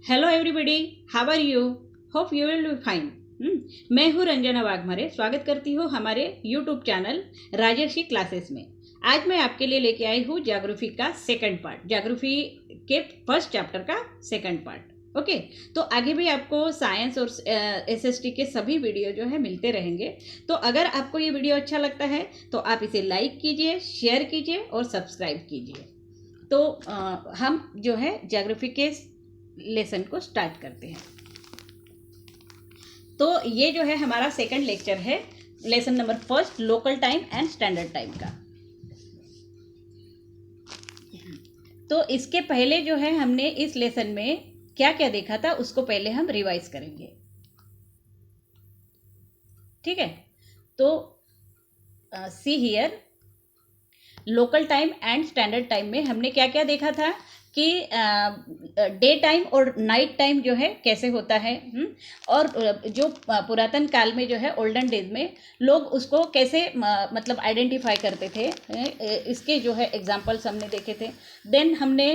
Hello everybody, how are you? Hope you will be fine. मैं हूँ रंजना वाघमारे। स्वागत करती हूँ हमारे यूट्यूब चैनल राजर्षि क्लासेस में। आज मैं आपके लिए लेके आई हूँ ज्योग्राफी का सेकंड पार्ट, ज्योग्राफी के फर्स्ट चैप्टर का सेकंड पार्ट। ओके, तो आगे भी आपको साइंस और एसएसटी के सभी वीडियो जो है मिलते रहेंगे। तो अगर आपको ये वीडियो अच्छा लगता है तो आप इसे लाइक कीजिए, शेयर कीजिए और सब्सक्राइब कीजिए। तो हम जो है ज्योग्राफी के लेसन को स्टार्ट करते हैं। तो ये जो है हमारा सेकंड लेक्चर है, lesson number first, local time and standard time का। तो इसके पहले जो है हमने इस लेसन में क्या क्या देखा था उसको पहले हम रिवाइज करेंगे। ठीक है, तो see here, local time and standard time में हमने क्या क्या देखा था कि डे टाइम और नाइट टाइम जो है कैसे होता है। और जो पुरातन काल में जो है ओल्डन डेज में लोग उसको कैसे मतलब आइडेंटिफाई करते थे, इसके जो है एग्जांपल्स हमने देखे थे। देन हमने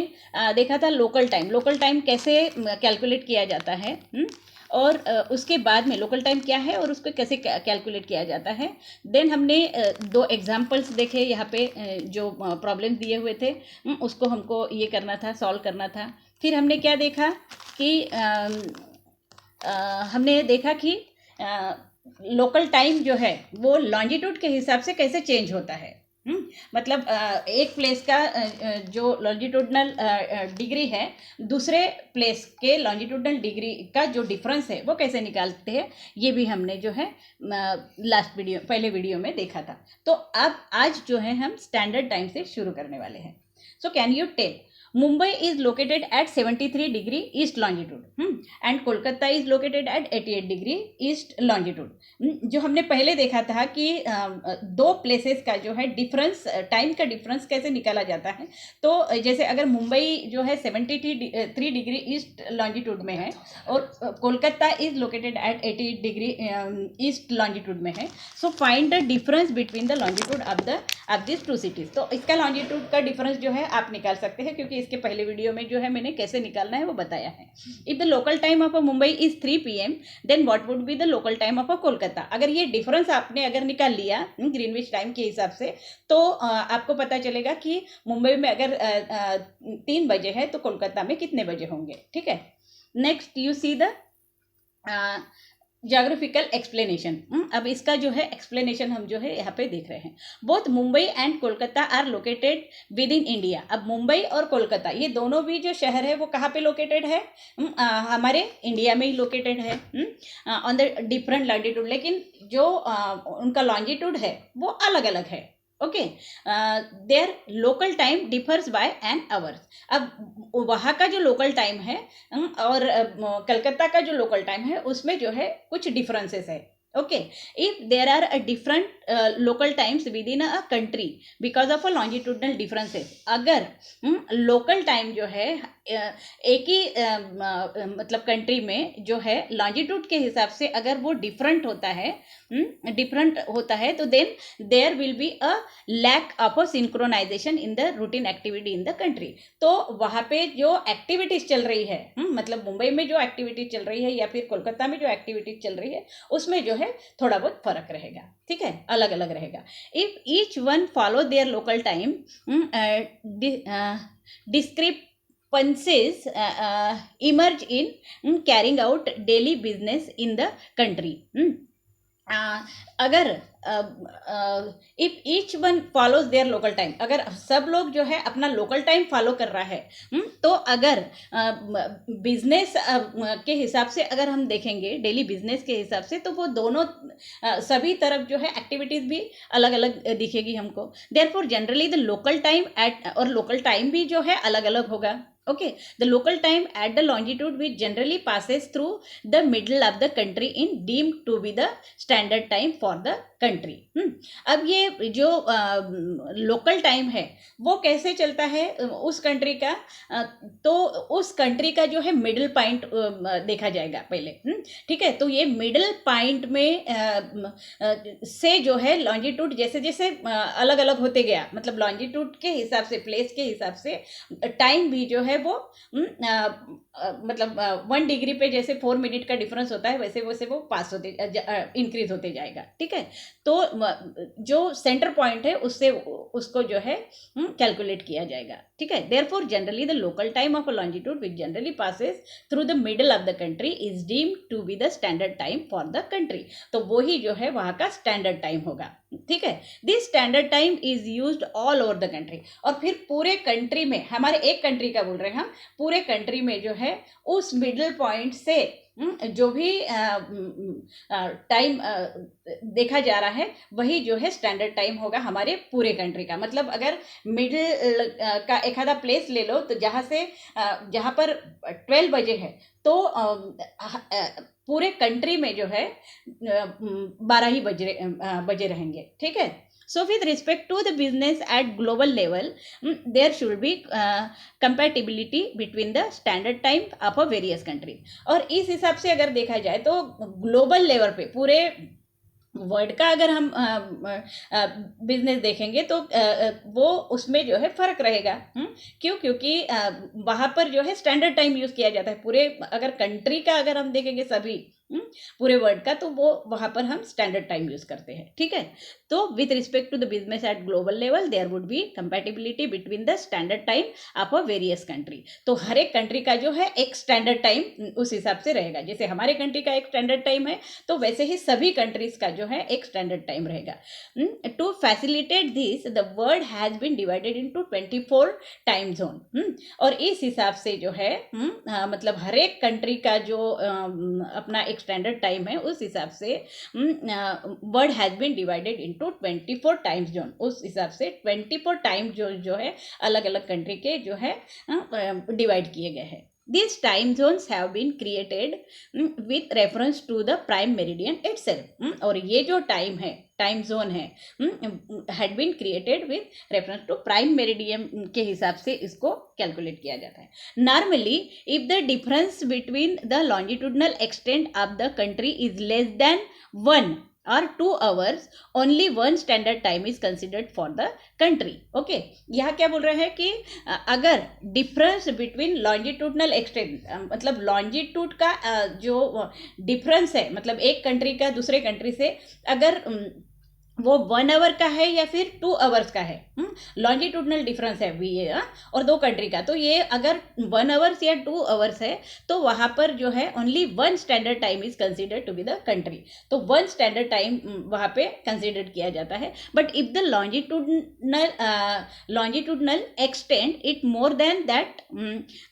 देखा था लोकल टाइम कैसे कैलकुलेट किया जाता है। और उसके बाद में लोकल टाइम क्या है और उसको कैसे कैलकुलेट किया जाता है। देन हमने दो एग्जांपल्स देखे यहाँ पे, जो प्रॉब्लम दिए हुए थे उसको हमको ये करना था, सॉल्व करना था। फिर हमने क्या देखा कि हमने देखा कि लोकल टाइम जो है वो लॉन्जिट्यूड के हिसाब से कैसे चेंज होता है। मतलब एक प्लेस का जो लॉन्जिट्यूडनल डिग्री है दूसरे प्लेस के लॉन्जिट्यूडनल डिग्री का जो डिफरेंस है वो कैसे निकालते हैं, ये भी हमने जो है पहले वीडियो में देखा था। तो अब आज जो है हम स्टैंडर्ड टाइम से शुरू करने वाले हैं। So can you tell, Mumbai is located at 73 degree east longitude and Kolkata is located at 88 degree east longitude। जो हमने पहले देखा था कि दो प्लेसेस का जो है डिफरेंस, टाइम का डिफरेंस कैसे निकाला जाता है। तो जैसे अगर मुंबई जो है 73 डिग्री ईस्ट लॉन्जिट्यूड में है और Kolkata is located at 88 degree east longitude में है, so find the difference between the longitude of this two cities. तो इसका लॉन्जिट्यूड का डिफरेंस जो है आप निकाल सकते हैं, क्योंकि इसके पहले वीडियो में जो है मैंने कैसे निकालना है वो बताया है। If the local time of a Mumbai is 3 PM, then what would be the local time of a Kolkata. अगर ये डिफरेंस आपने अगर निकाल लिया ग्रीनविच टाइम के हिसाब से, तो आपको पता चलेगा कि मुंबई में अगर 3 बजे है तो कोलकाता में कितने बजे होंगे। ठीक है, next you see the geographical explanation. अब इसका जो है एक्सप्लेनेशन हम जो है यहाँ पे देख रहे हैं। Both Mumbai and Kolkata are located within India. अब मुंबई और कोलकाता ये दोनों भी जो शहर है वो कहाँ पे लोकेटेड है, हमारे इंडिया में ही लोकेटेड है ऑन द डिफरेंट लॉन्जिट्यूड। लेकिन जो उनका लॉन्जिट्यूड है वो अलग अलग है। Okay, their local time differs by an hours. अब वहाँ का जो लोकल टाइम है और कलकत्ता का जो लोकल टाइम है उसमें जो है कुछ डिफरेंसेस है। Okay, if there are a different local times within a country because of a longitudinal differences. अगर लोकल टाइम जो है एक ही मतलब कंट्री में जो है लॉन्जिट्यूड के हिसाब से अगर वो डिफरेंट होता है तो then there will be a lack of a synchronisation in the routine activity in the country. तो वहाँ पे जो एक्टिविटीज चल रही है, मतलब मुंबई में जो एक्टिविटीज चल रही है या फिर कोलकाता में जो एक्टिविटीज चल रही है उसमें जो है थोड़ा बहुत फर्क रहेगा। ठीक है, अलग अलग रहेगा। If each one follow their local time, discrepancies emerge in carrying out daily business in the country। अगर if each one follows there local time, अगर सब लोग जो है अपना लोकल टाइम फॉलो कर रहा है, तो अगर बिजनेस के हिसाब से अगर हम देखेंगे डेली बिजनेस के हिसाब से, तो वो दोनों सभी तरफ जो है एक्टिविटीज भी अलग अलग दिखेगी हमको। Therefore generally the local time at, और लोकल टाइम भी जो है अलग अलग होगा। Okay, the local time at the longitude which generally passes through the middle of the country in deemed to be the standard time for the country. अब ये जो लोकल टाइम है वो कैसे चलता है उस कंट्री का, तो उस कंट्री का जो है मिडिल पॉइंट देखा जाएगा पहले। ठीक है, तो ये मिडिल पॉइंट में से जो है लॉन्जिट्यूड जैसे जैसे अलग अलग होते गया, मतलब लॉन्जिट्यूड के हिसाब से, प्लेस के हिसाब से टाइम भी जो है वो मतलब 1 डिग्री पे जैसे 4 मिनट का डिफरेंस होता है, वैसे वैसे वो पास होते इंक्रीज होते जाएगा। ठीक है, तो जो सेंटर पॉइंट है उससे उसको जो है कैलकुलेट किया जाएगा। ठीक है, therefore generally the local time of a longitude which generally passes through the middle of the country is deemed to be the standard time for the country. तो वो ही जो है वहाँ का स्टैंडर्ड टाइम होगा। ठीक है, this standard time is used all over the country. और फिर पूरे कंट्री में, हमारे एक कंट्री का बोल रहे हैं हम, पूरे कंट्री में जो है उस मिडिल पॉइंट से जो भी टाइम देखा जा रहा है वही जो है स्टैंडर्ड टाइम होगा हमारे पूरे कंट्री का। मतलब अगर मिडिल का एक आधा प्लेस ले लो, तो जहाँ पर 12 बजे है तो पूरे कंट्री में जो है 12 ही बजे रहेंगे। ठीक है, so with respect to the business at global level, there should be compatibility between the standard time of a various country। और इस हिसाब से अगर देखा जाए तो ग्लोबल लेवल पे पूरे वर्ल्ड का अगर हम बिजनेस देखेंगे तो वो उसमें जो है फर्क रहेगा। क्यों? क्योंकि वहाँ पर जो है स्टैंडर्ड टाइम यूज़ किया जाता है। पूरे अगर कंट्री का अगर हम देखेंगे सभी पूरे वर्ल्ड का, तो वो वहाँ पर हम स्टैंडर्ड टाइम यूज़ करते हैं। ठीक है, तो with respect to the business at global level there would be compatibility between the standard time of a various country. तो हर एक कंट्री का जो है एक स्टैंडर्ड टाइम उस हिसाब से रहेगा। जैसे हमारे कंट्री का एक स्टैंडर्ड टाइम है, तो वैसे ही सभी कंट्रीज का जो है एक स्टैंडर्ड टाइम रहेगा। To facilitate this the world has been divided into 24 time zone. और इस हिसाब से जो है मतलब हर एक कंट्री का जो अपना एक स्टैंडर्ड टाइम है, उस हिसाब से world has been divided into 24 time zone. उस हिसाब से 24 टाइम जोन जो है अलग अलग कंट्री के जो है डिवाइड किए गए हैं। These time zones have been created with reference to the prime meridian itself। और ये जो टाइम है, टाइम जोन है, had been created with reference to prime meridian के हिसाब से इसको कैलकुलेट किया जाता है। Normally, if the difference between the longitudinal extent of the country is less than 1 or 2 hours, only one standard time is considered for the country। Okay, यहाँ क्या बोल रहे हैं कि अगर डिफरेंस बिटवीन लॉन्जिट्यूडनल एक्सटेंट, मतलब लॉन्जिट्यूड का जो डिफरेंस है, मतलब एक कंट्री का दूसरे कंट्री से अगर वो 1 आवर का है या फिर 2 आवर्स का है, लॉन्जिट्यूडनल डिफरेंस है ये और दो कंट्री का, तो ये अगर 1 आवर्स या 2 आवर्स है तो वहाँ पर जो है only 1 standard time is considered to be the country. तो 1 स्टैंडर्ड टाइम वहाँ पे कंसिडर किया जाता है। But if the longitudinal extend it more than that,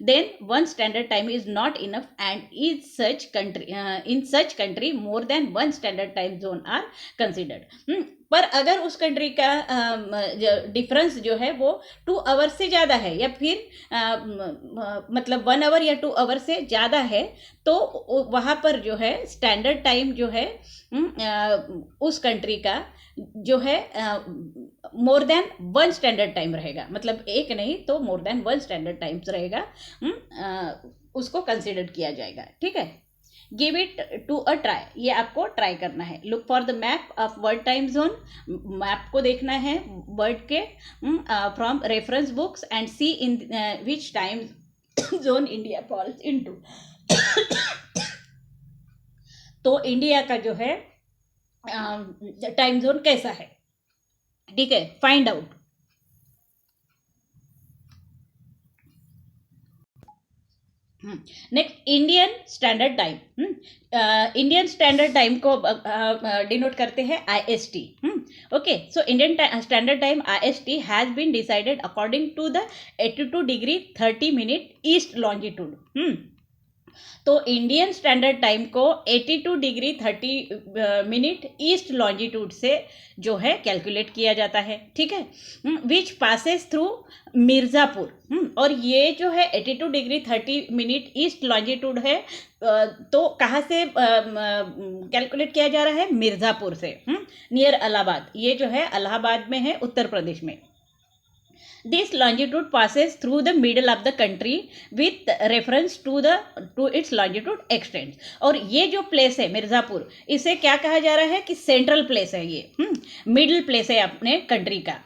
then 1 standard time is not enough and in such country more than 1 standard time zone are considered. पर अगर उस country का डिफरेंस जो है वो 2 आवर से ज़्यादा है या फिर मतलब 1 आवर या 2 आवर से ज़्यादा है, तो वहाँ पर जो है स्टैंडर्ड टाइम जो है उस कंट्री का जो है मोर देन 1 स्टैंडर्ड टाइम रहेगा। मतलब एक नहीं तो मोर देन 1 स्टैंडर्ड टाइम्स रहेगा, उसको कंसिडर किया जाएगा। ठीक है, give it to a try, ये आपको ट्राई करना है। Look for the map of world time zone, map को देखना है वर्ल्ड के from reference books and see in which time zone India falls into. तो इंडिया का जो है टाइम जोन कैसा है, ठीक है, find out. Next, Indian standard time. Indian standard time को डिनोट करते हैं IST। Okay, so Indian standard time IST has been decided according to the 82 degree 30 minute east longitude. तो इंडियन स्टैंडर्ड टाइम को 82 degree 30 minute east longitude से जो है calculate किया जाता है, ठीक है, विच पासेस थ्रू मिर्ज़ापुर। और ये जो है 82 डिग्री 30 मिनट ईस्ट लॉन्जिट्यूड है, तो कहाँ से कैलकुलेट किया जा रहा है? मिर्ज़ापुर से, नियर इलाहाबाद। ये जो है इलाहाबाद में है, उत्तर प्रदेश में। This longitude passes through the middle of the country with reference to its longitude extents. और ये जो प्लेस है मिर्ज़ापुर, इसे क्या कहा जा रहा है कि सेंट्रल प्लेस है, ये मिडिल प्लेस है अपने कंट्री का।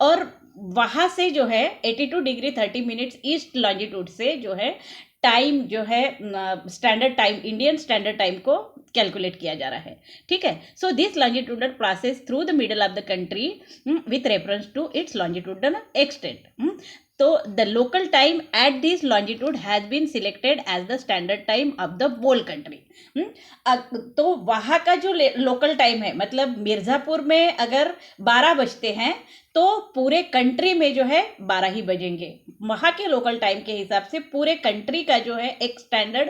और वहाँ से जो है 82 डिग्री 30 मिनट्स ईस्ट लॉन्जिट्यूड से जो है टाइम जो है standard time, Indian standard time को कैलकुलेट किया जा रहा है, ठीक है। So this longitudinal process through the middle of the country with reference to its longitudinal extent. तो the local time at this longitude has been selected as the standard time of the whole country. तो वहाँ का जो local time है, मतलब मिर्ज़ापुर में अगर 12 बजते हैं तो पूरे कंट्री में जो है 12 ही बजेंगे। वहाँ के लोकल टाइम के हिसाब से पूरे कंट्री का जो है एक स्टैंडर्ड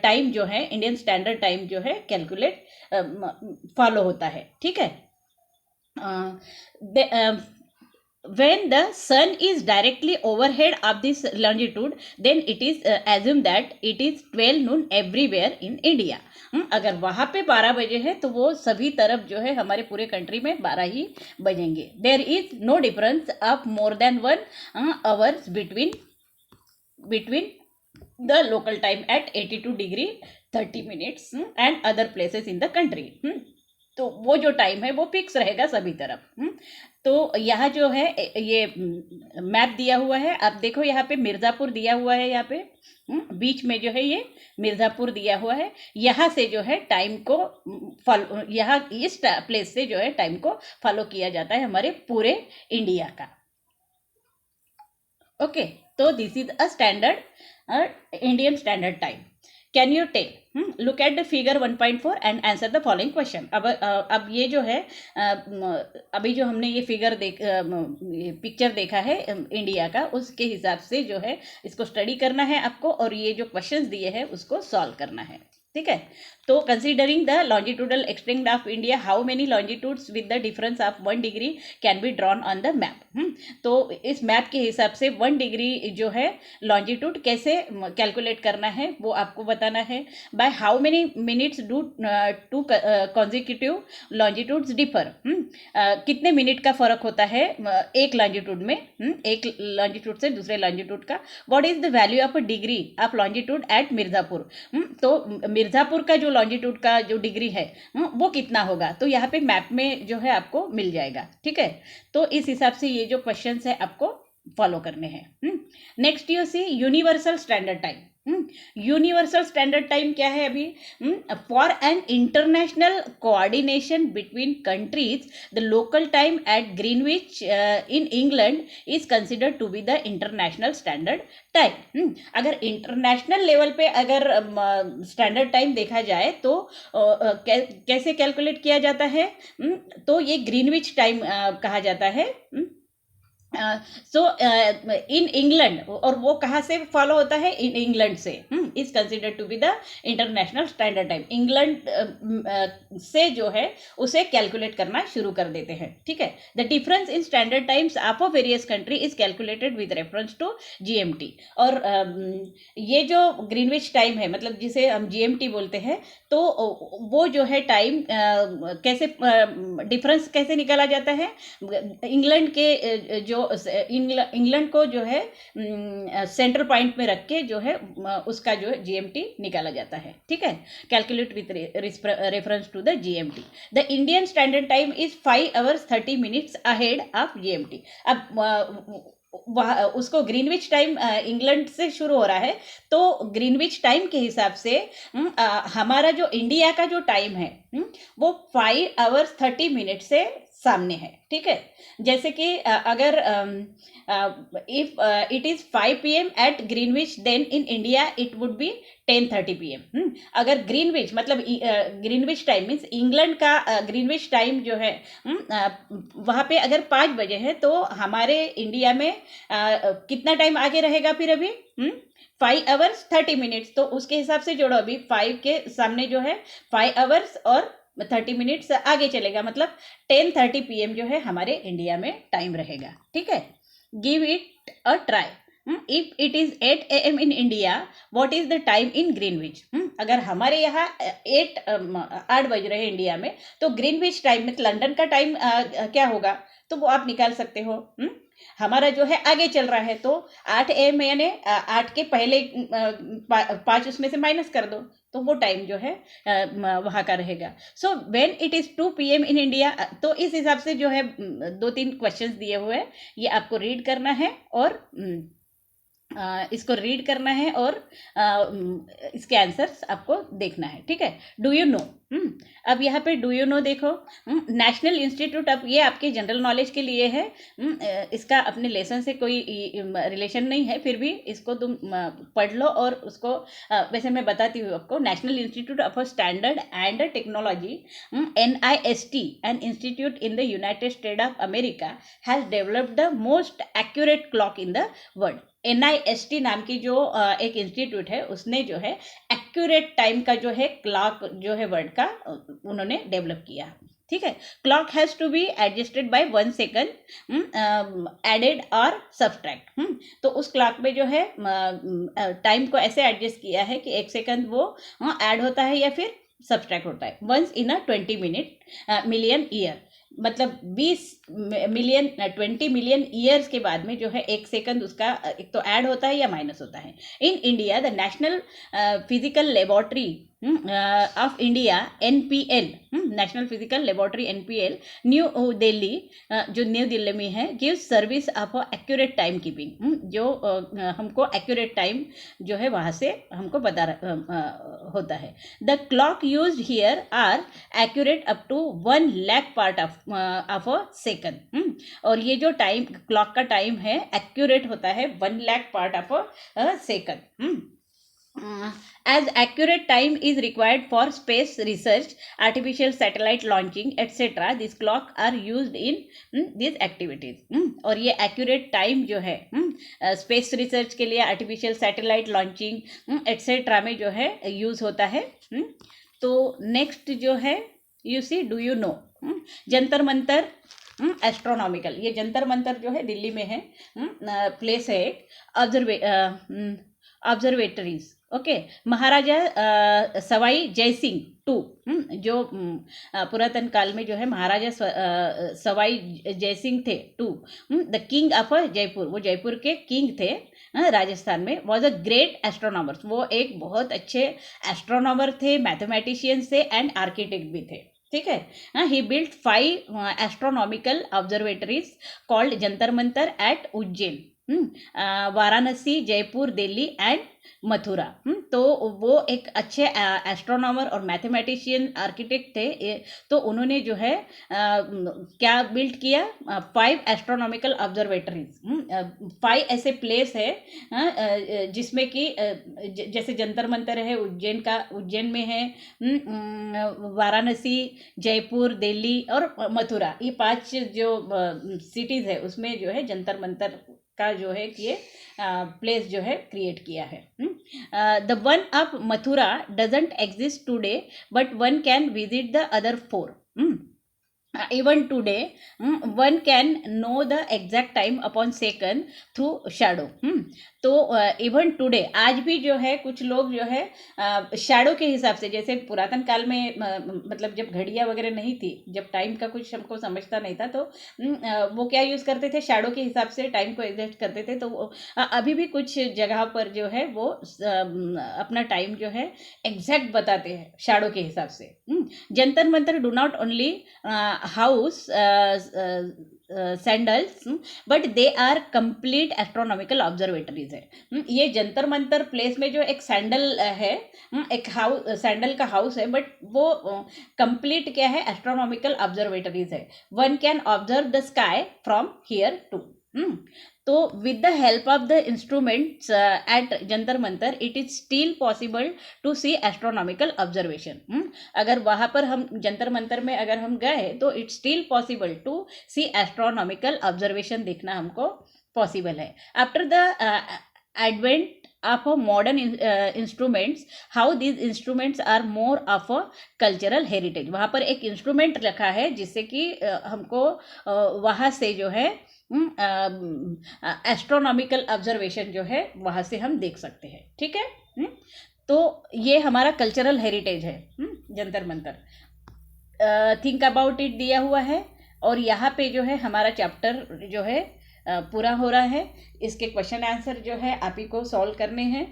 टाइम जो है, इंडियन स्टैंडर्ड टाइम जो है कैलकुलेट फॉलो होता है, ठीक है। When the sun is directly overhead of this longitude, then it is assumed that it is 12 noon everywhere in India. अगर वहाँ पे 12 बजे है तो वो सभी तरफ जो है हमारे पूरे कंट्री में 12 ही बजेंगे। There is no difference of more than 1 hours between the local time at 82 degree 30 minutes and other places in the country. तो वो जो टाइम है वो फिक्स रहेगा सभी तरफ। तो यहाँ जो है ये मैप दिया हुआ है, आप देखो यहाँ पे मिर्ज़ापुर दिया हुआ है, यहाँ पे बीच में जो है ये मिर्ज़ापुर दिया हुआ है। यहाँ से जो है टाइम को फॉलो, यहाँ इस प्लेस से जो है टाइम को फॉलो किया जाता है हमारे पूरे इंडिया का। ओके, तो this is a standard Indian standard time. Can you tell? Look at the figure 1.4 and answer the following question. अब ये जो है अभी जो हमने ये फिगर पिक्चर देखा है इंडिया का, उसके हिसाब से जो है इसको स्टडी करना है आपको, और ये जो क्वेश्चंस दिए हैं उसको सॉल्व करना है, ठीक है। तो considering the longitudinal extent of India, how many longitudes with the difference of 1 degree can be drawn on the map. तो इस मैप के हिसाब से 1 डिग्री जो है लॉन्जिट्यूड कैसे कैलकुलेट करना है वो आपको बताना है। By how many minutes do two consecutive longitudes differ, कितने मिनट का फर्क होता है एक लॉन्जिट्यूड में, एक लॉन्जिट्यूड से दूसरे लॉन्जिट्यूड का। What is the value of a degree of longitude at Mirzapur, तो मिर्ज़ापुर का जो लॉन्जिट्यूड का जो डिग्री है वो कितना होगा, तो यहाँ पे मैप में जो है आपको मिल जाएगा, ठीक है। तो इस हिसाब से ये जो क्वेश्चंस है आपको फॉलो करने हैं। Next you see universal standard time. Universal standard time क्या है अभी? For an international coordination between countries the local time at Greenwich in England is considered to be the international standard time. अगर international level पे अगर standard time देखा जाए तो कैसे कैलकुलेट किया जाता है? तो ये ग्रीनविच टाइम कहा जाता है। सो इन इंग्लैंड, और वो कहाँ से फॉलो होता है? इन इंग्लैंड से। Is considered to be the international standard time. England से जो है उसे कैलकुलेट करना शुरू कर देते हैं, ठीक है। The difference in standard times of a various country is calculated with reference to GMT. और ये जो ग्रीनविच टाइम है, मतलब जिसे हम जीएमटी बोलते हैं, तो वो जो है टाइम कैसे डिफरेंस कैसे निकाला जाता है? इंग्लैंड के जो इंग्लैंड को जो है सेंट्रल पॉइंट में रख के जो है उसका जो है जीएमटी निकाला जाता है, ठीक है। Calculate with reference to the GMT. The Indian standard time is 5 hours 30 minutes ahead of GMT. अब उसको ग्रीनविच टाइम इंग्लैंड से शुरू हो रहा है, तो ग्रीनविच टाइम के हिसाब से हमारा जो इंडिया का जो टाइम है वो 5 hours 30 minutes से सामने है, ठीक है। जैसे कि अगर if it is 5 PM at Greenwich, then in India it would be 10:30 PM। अगर ग्रीनविच मतलब ग्रीनविच टाइम मीन्स इंग्लैंड का ग्रीनविच टाइम जो है वहाँ पे अगर 5 बजे है, तो हमारे इंडिया में कितना टाइम आगे रहेगा फिर अभी? 5 hours 30 minutes। तो उसके हिसाब से जोड़ो, अभी 5 के सामने जो है 5 hours और 30 minutes आगे चलेगा, मतलब 10:30 PM जो है हमारे इंडिया में टाइम रहेगा, ठीक है। Give it a try. If it is 8 AM in India, what is the time in Greenwich? अगर हमारे यहाँ 8 बज रहे हैं इंडिया में, तो ग्रीनविच टाइम में लंदन का टाइम क्या होगा? तो वो आप निकाल सकते हो। हमारा जो है आगे चल रहा है, तो 8 AM यानी 8 के पहले 5 उसमें से माइनस कर दो, तो वो टाइम जो है वहाँ का रहेगा। So when it is 2 PM in India, तो इस हिसाब से जो है 2-3 क्वेश्चंस दिए हुए हैं, ये आपको रीड करना है और इसको रीड करना है और इसके आंसर्स आपको देखना है, ठीक है। Do you no? अब यहाँ पे डू यू नो देखो, नेशनल इंस्टीट्यूट, अब ये आपके जनरल नॉलेज के लिए है। इसका अपने लेसन से कोई रिलेशन नहीं है, फिर भी इसको तुम पढ़ लो और उसको वैसे मैं बताती हूँ आपको। National institute of standard and technology, NIST, an institute in the United state of America, has developed the most accurate clock in the world. NIST नाम की जो एक इंस्टीट्यूट है, उसने जो है एक्यूरेट टाइम का जो है क्लॉक जो है वर्ल्ड का उन्होंने डेवलप किया, ठीक है। Clock has to be adjusted by 1 second added और सब्सट्रैक्ट। तो उस क्लॉक में जो है टाइम को ऐसे एडजस्ट किया है कि 1 सेकंड वो ऐड होता है या फिर सब्सट्रैक्ट होता है। Once in a 20 million year, मतलब 20 मिलियन 20 मिलियन ईयर्स के बाद में जो है 1 सेकंड उसका एक तो ऐड होता है या माइनस होता है। In India the national physical laboratory of India, NPL, national physical laboratory NPL, new Delhi, जो न्यू दिल्ली में है, give service of accurate time keeping, जो हमको एक्यूरेट टाइम जो है वहाँ से हमको बता होता है। The clock use here are accurate up to 1 lakh part of a second. और ये जो टाइम क्लॉक का टाइम है एक्यूरेट होता है 1 lakh part of a second. As accurate time is required for space research, artificial satellite launching, etc., these clock are used in these activities। और ये accurate time जो है स्पेस रिसर्च के लिए, आर्टिफिशियल सैटेलाइट लॉन्चिंग etc. में जो है use होता है। तो नेक्स्ट जो है you see, do you know? Jantar Mantar astronomical, ये जंतर मंतर जो है दिल्ली में है, प्लेस है एक observatories, okay. Maharaja Sawai Jai Singh two, जो पुरातन काल में जो है महाराजा सवाई जयसिंह थे two, the king of Jaipur, वो जयपुर के किंग थे राजस्थान में, वॉज अ ग्रेट एस्ट्रोनॉमर, वो एक बहुत अच्छे एस्ट्रोनॉमर थे, मैथमेटिशियन थे एंड आर्किटेक्ट भी थे, ठीक है। ही built 5 astronomical observatories called Jantar Mantar at Ujjain, Varanasi, Jaipur, Delhi and Mathura. तो वो एक अच्छे एस्ट्रोनॉमर और मैथमेटिशियन आर्किटेक्ट थे। तो उन्होंने जो है क्या बिल्ड किया? 5 एस्ट्रोनॉमिकल ऑब्जर्वेटरीज, 5 ऐसे प्लेस है जिसमें कि जैसे जंतर मंतर है उज्जैन में है, वाराणसी, जयपुर, दिल्ली और मथुरा, ये 5 जो सिटीज़ है उसमें जो है जंतर मंतर का जो है कि ये प्लेस जो है क्रिएट किया है। The one of Mathura doesn't exist today, but one can visit the other 4। Even today, one can know the exact time upon second through shadow। तो इवन टुडे, आज भी जो है कुछ लोग जो है शैडो के हिसाब से, जैसे पुरातन काल में मतलब जब घड़ियाँ वगैरह नहीं थी, जब टाइम का कुछ हमको समझता नहीं था, तो वो क्या यूज़ करते थे? शैडो के हिसाब से टाइम को एडजस्ट करते थे। तो अभी भी कुछ जगह पर जो है वो अपना टाइम जो है एग्जैक्ट बताते हैं शैडो के हिसाब से। Jantar Mantar do not only house sundials, but they are complete astronomical observatories है। ये जंतर मंतर प्लेस में जो एक सैंडल है, एक हाउस, सैंडल का हाउस है, बट वो कंप्लीट क्या है, एस्ट्रोनॉमिकल ऑब्जर्वेटरीज है। One can observe the sky from here too. तो with the help of the instruments at Jantar Mantar it is still possible to see astronomical observation. अगर वहाँ पर हम जंतर मंतर में अगर हम गए तो it's still possible to see astronomical observation देखना हमको पॉसिबल है। After the advent of a modern instruments, how these instruments are more of a cultural heritage। वहाँ पर एक इंस्ट्रूमेंट रखा है जिससे कि हमको वहाँ से जो है एस्ट्रोनॉमिकल ऑब्जर्वेशन जो है वहाँ से हम देख सकते हैं। ठीक है। तो ये हमारा कल्चरल हेरिटेज है Jantar Mantar. Think about it दिया हुआ है और यहाँ पे जो है हमारा चैप्टर जो है पूरा हो रहा है। इसके क्वेश्चन आंसर जो है आप ही को सॉल्व करने हैं।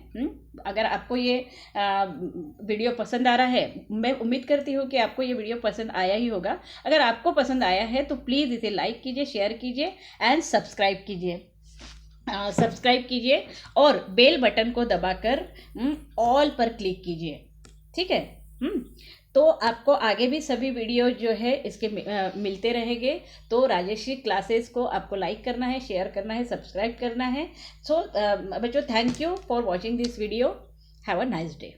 अगर आपको ये वीडियो पसंद आ रहा है, मैं उम्मीद करती हूँ कि आपको ये वीडियो पसंद आया ही होगा। अगर आपको पसंद आया है तो प्लीज़ इसे लाइक कीजिए, शेयर कीजिए एंड सब्सक्राइब कीजिए। सब्सक्राइब कीजिए और बेल बटन को दबाकर ऑल पर क्लिक कीजिए। ठीक है। तो आपको आगे भी सभी वीडियो जो है इसके मिलते रहेंगे। तो राजेश्री क्लासेस को आपको लाइक करना है, शेयर करना है, सब्सक्राइब करना है। सो बच्चों, thank you for watching this video. Have a nice day.